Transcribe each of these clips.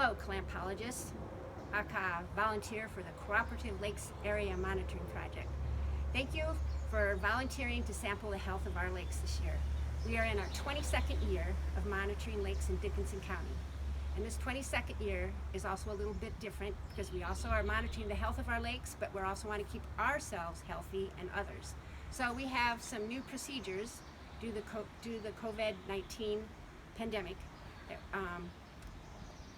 Hello, clampologists, aka volunteer for the Cooperative Lakes Area Monitoring Project. Thank you for volunteering to sample the health of our lakes this year. We are in our 22nd year of monitoring lakes in Dickinson County. And this 22nd year is also a little bit different because we also are monitoring the health of our lakes, but we also want to keep ourselves healthy and others. So we have some new procedures due to the COVID-19 pandemic that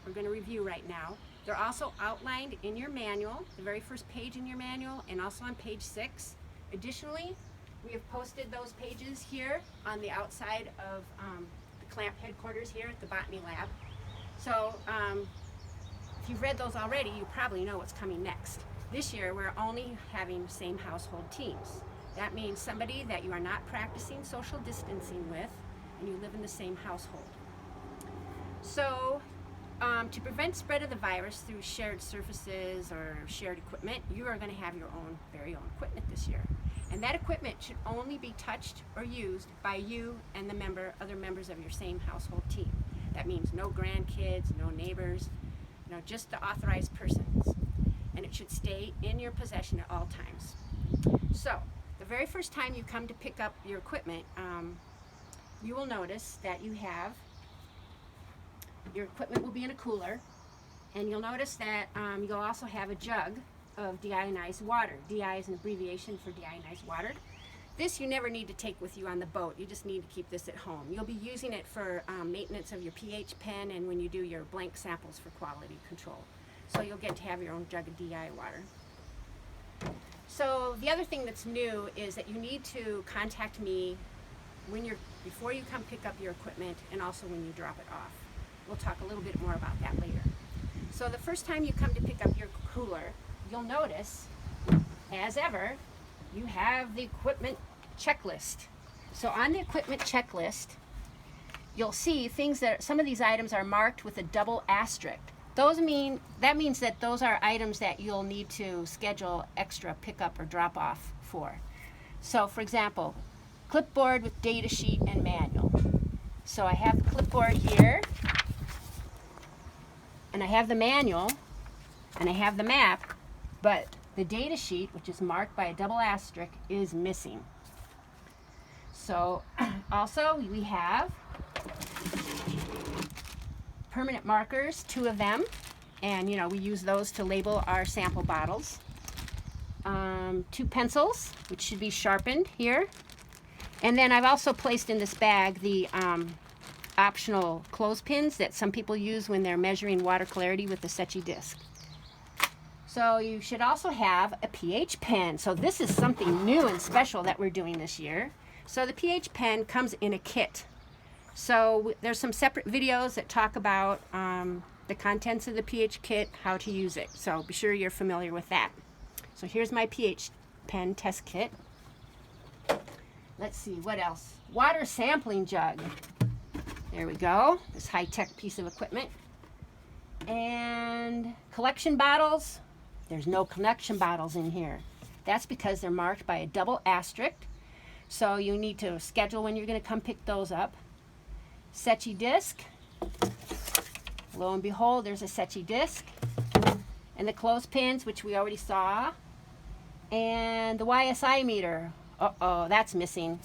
we're going to review right now. They're also outlined in your manual, the very first page in your manual, and also on page 6. Additionally, we have posted those pages here on the outside of the CLAMP headquarters here at the Botany Lab. So if you've read those already, you probably know what's coming next. This year, we're only having same household teams. That means somebody that you are not practicing social distancing with, and you live in the same household. So to prevent spread of the virus through shared surfaces or shared equipment, you are going to have your very own equipment this year. And that equipment should only be touched or used by you and the other members of your same household team. That means no grandkids, no neighbors, just the authorized persons. And it should stay in your possession at all times. So, the very first time you come to pick up your equipment, you will notice that your equipment will be in a cooler, and you'll notice that you'll also have a jug of deionized water. DI is an abbreviation for deionized water. This you never need to take with you on the boat. You just need to keep this at home. You'll be using it for maintenance of your pH pen and when you do your blank samples for quality control. So you'll get to have your own jug of DI water. So the other thing that's new is that you need to contact me before you come pick up your equipment and also when you drop it off. We'll talk a little bit more about that later. So the first time you come to pick up your cooler, you'll notice, as ever, you have the equipment checklist. So on the equipment checklist, you'll see some of these items are marked with a double asterisk. That means that those are items that you'll need to schedule extra pickup or drop off for. So for example, clipboard with data sheet and manual. So I have the clipboard here, and I have the manual, and I have the map, but the data sheet, which is marked by a double asterisk, is missing. So also we have permanent markers, 2 of them, and we use those to label our sample bottles. 2 pencils, which should be sharpened here. And then I've also placed in this bag the optional clothespins that some people use when they're measuring water clarity with the Secchi disc. So you should also have a pH pen. So this is something new and special that we're doing this year. So the pH pen comes in a kit. So there's some separate videos that talk about the contents of the pH kit, how to use it. So be sure you're familiar with that. So here's my pH pen test kit. Let's see, what else? Water sampling jug. There we go, this high-tech piece of equipment. And collection bottles. There's no collection bottles in here. That's because they're marked by a double asterisk. So you need to schedule when you're going to come pick those up. Secchi disc. Lo and behold, there's a Secchi disc. And the clothespins, which we already saw. And the YSI meter. Uh-oh, that's missing.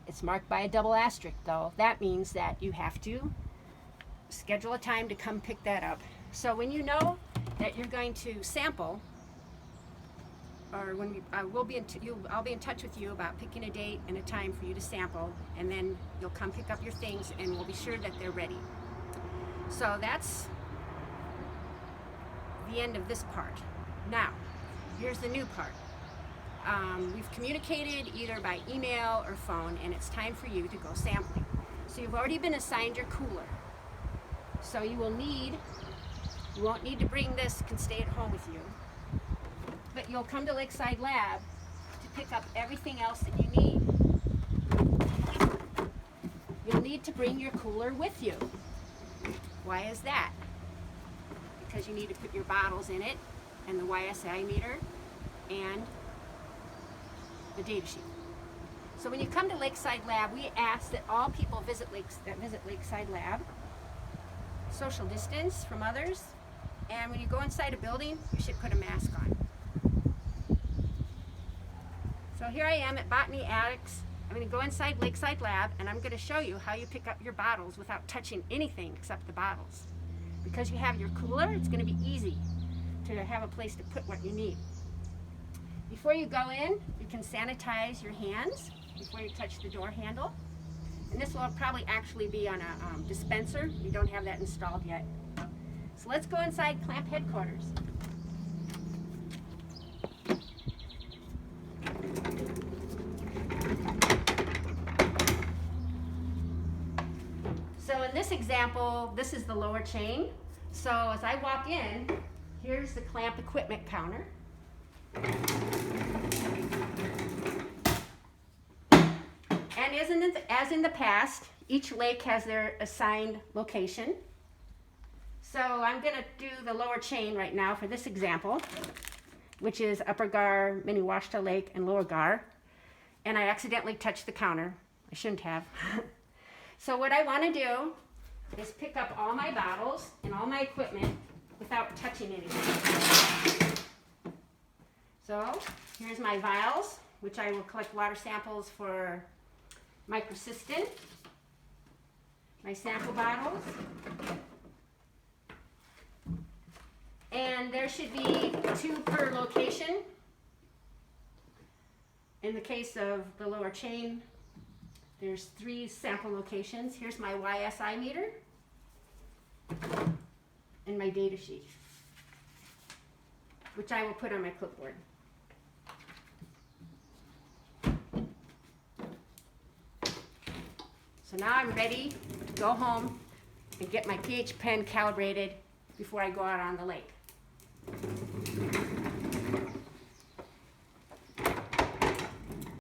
It's marked by a double asterisk, though. That means that you have to schedule a time to come pick that up. So when you know that you're going to sample, or when I'll be in touch with you about picking a date and a time for you to sample, and then you'll come pick up your things, and we'll be sure that they're ready. So that's the end of this part. Now, here's the new part. We've communicated either by email or phone, and it's time for you to go sampling. So you've already been assigned your cooler. So you won't need to bring this, you can stay at home with you. But you'll come to Lakeside Lab to pick up everything else that you need. You'll need to bring your cooler with you. Why is that? Because you need to put your bottles in it, and the YSI meter, and the data sheet. So when you come to Lakeside Lab, we ask that all people that visit Lakeside Lab social distance from others. And when you go inside a building, you should put a mask on. So here I am at Botany Attics. I'm going to go inside Lakeside Lab, and I'm going to show you how you pick up your bottles without touching anything except the bottles. Because you have your cooler, it's going to be easy to have a place to put what you need. Before you go in, you can sanitize your hands before you touch the door handle. And this will probably actually be on a dispenser. You don't have that installed yet. So let's go inside Clamp headquarters. So in this example, this is the lower chain. So as I walk in, here's the Clamp equipment counter. And as in the past, each lake has their assigned location. So I'm going to do the lower chain right now for this example, which is Upper Gar, Minnewaska Lake, and Lower Gar. And I accidentally touched the counter. I shouldn't have. So what I want to do is pick up all my bottles and all my equipment without touching anything. So here's my vials, which I will collect water samples for microcystin. My sample bottles. And there should be 2 per location. In the case of the lower chain, there's 3 sample locations. Here's my YSI meter and my data sheet, which I will put on my clipboard. So now I'm ready to go home and get my pH pen calibrated before I go out on the lake.